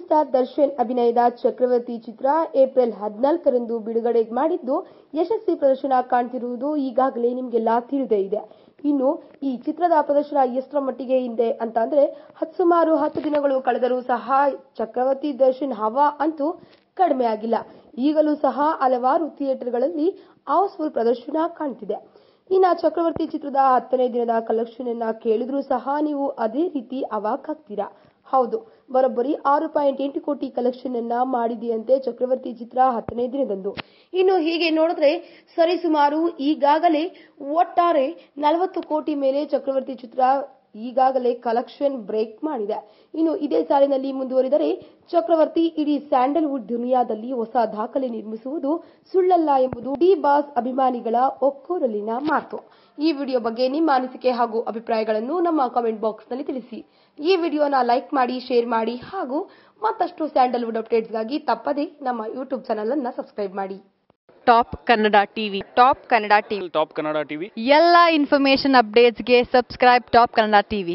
Star Darshan ಅಭಿನಯದ ಚಕ್ರವರ್ತಿ ಚಿತ್ರ April 14ರಂದು ಬಿಡುಗಡೆ ಮಾಡಿದ್ದು ಯಶಸ್ವಿ ಪ್ರದರ್ಶನ ಕಾಣ್ತಿರುವುದು ಈಗಾಗಲೇ ನಿಮಗೆಲ್ಲ ತಿಳಿದೇ ಇದೆ. ಇನ್ನು ಈ ಚಿತ್ರದ ಪ್ರದರ್ಶನ ಎಷ್ಟರ ಮಟ್ಟಿಗೆ ಇದೆ ಅಂತಂದ್ರೆ ಸುಮಾರು 10 ದಿನಗಳು ಕಳೆದರೂ ಸಹ ಚಕ್ರವರ್ತಿ ದರ್ಶನ್ ಹವಾ ಅಂತೂ ಕಡಿಮೆ ಆಗಿಲ್ಲ. ಈಗಲೂ ಸಹ ಹಲವಾರು ಥಿಯೇಟರ್ಗಳಲ್ಲಿ ಹೌಸ್ಫುಲ್ ಪ್ರದರ್ಶನ ಕಾಣ್ತಿದೆ. ಇನ್ನು ಚಕ್ರವರ್ತಿ ಚಿತ್ರದ 10ನೇ ದಿನದ ಕಲೆಕ್ಷನ್ ಅನ್ನ ಕೇಳಿದ್ರೂ ಸಹ ನೀವು ಅದೇ ರೀತಿ ಅವಾಕಾಗ್ತೀರಾ. ಹೌದು, ಬರೋಬ್ಬರಿ 6.8 ಕೋಟಿ ಕಲೆಕ್ಷನ್ ಅನ್ನ ಮಾಡಿದೆಯಂತೆ ಚಕ್ರವರ್ತಿ ಚಿತ್ರ 10ನೇ ದಿನದಂದು. ಇನ್ನು ಹೀಗೆ ನೋಡಿದ್ರೆ ಸರಿಸುಮಾರು ಈಗಾಗಲೇ ಒಟ್ಟಾರೆ 40 ಕೋಟಿ ಮೇಲೆ ಚಕ್ರವರ್ತಿ ಚಿತ್ರ ಈಗಾಗಲೇ ಕಲೆಕ್ಷನ್ ಬ್ರೇಕ್ ಮಾಡಿದೆ. ಇನ್ನು ಇದೇ ಸಾಲಿನಲ್ಲಿ ಮುಂದುವರಿದರೆ ಚಕ್ರವರ್ತಿ ಇಡೀ ಸ್ಯಾಂಡಲ್ವುಡ್ ದುನಿಯಾದಲ್ಲಿ ಹೊಸ ದಾಖಲೆ ನಿರ್ಮಿಸುವುದು ಸುಳ್ಳಲ್ಲ ಎಂಬುದು ಡಿ ಬಾಸ್ ಅಭಿಮಾನಿಗಳ ಒಕ್ಕೊರಲಿನ ಮಾತು. ಈ ವಿಡಿಯೋ ಬಗ್ಗೆ ನಿಮ್ಮ ಅನಿಸಿಕೆ ಹಾಗೂ ಅಭಿಪ್ರಾಯಗಳನ್ನು ನಮ್ಮ ಕಾಮೆಂಟ್ ಬಾಕ್ಸ್ ನಲ್ಲಿ ತಿಳಿಸಿ. ಈ ವಿಡಿಯೋನ ಲೈಕ್ ಮಾಡಿ, ಶೇರ್ ಮಾಡಿ ಹಾಗೂ ಮತ್ತಷ್ಟು ಸ್ಯಾಂಡಲ್ವುಡ್ ಅಪ್ಡೇಟ್ಸ್ಗಾಗಿ ತಪ್ಪದೇ ನಮ್ಮ ಯೂಟ್ಯೂಬ್ ಚಾನೆಲ್ ಅನ್ನು ಸಬ್ಸ್ಕ್ರೈಬ್ ಮಾಡಿ. ಟಾಪ್ ಕನ್ನಡ ಟಿವಿ ಎಲ್ಲ ಇನ್ಫಾರ್ಮೇಶನ್ ಅಪ್ಡೇಟ್ಸ್ಗೆ ಸಬ್ಸ್ಕ್ರೈಬ್ ಟಾಪ್ ಕನ್ನಡ ಟಿವಿ.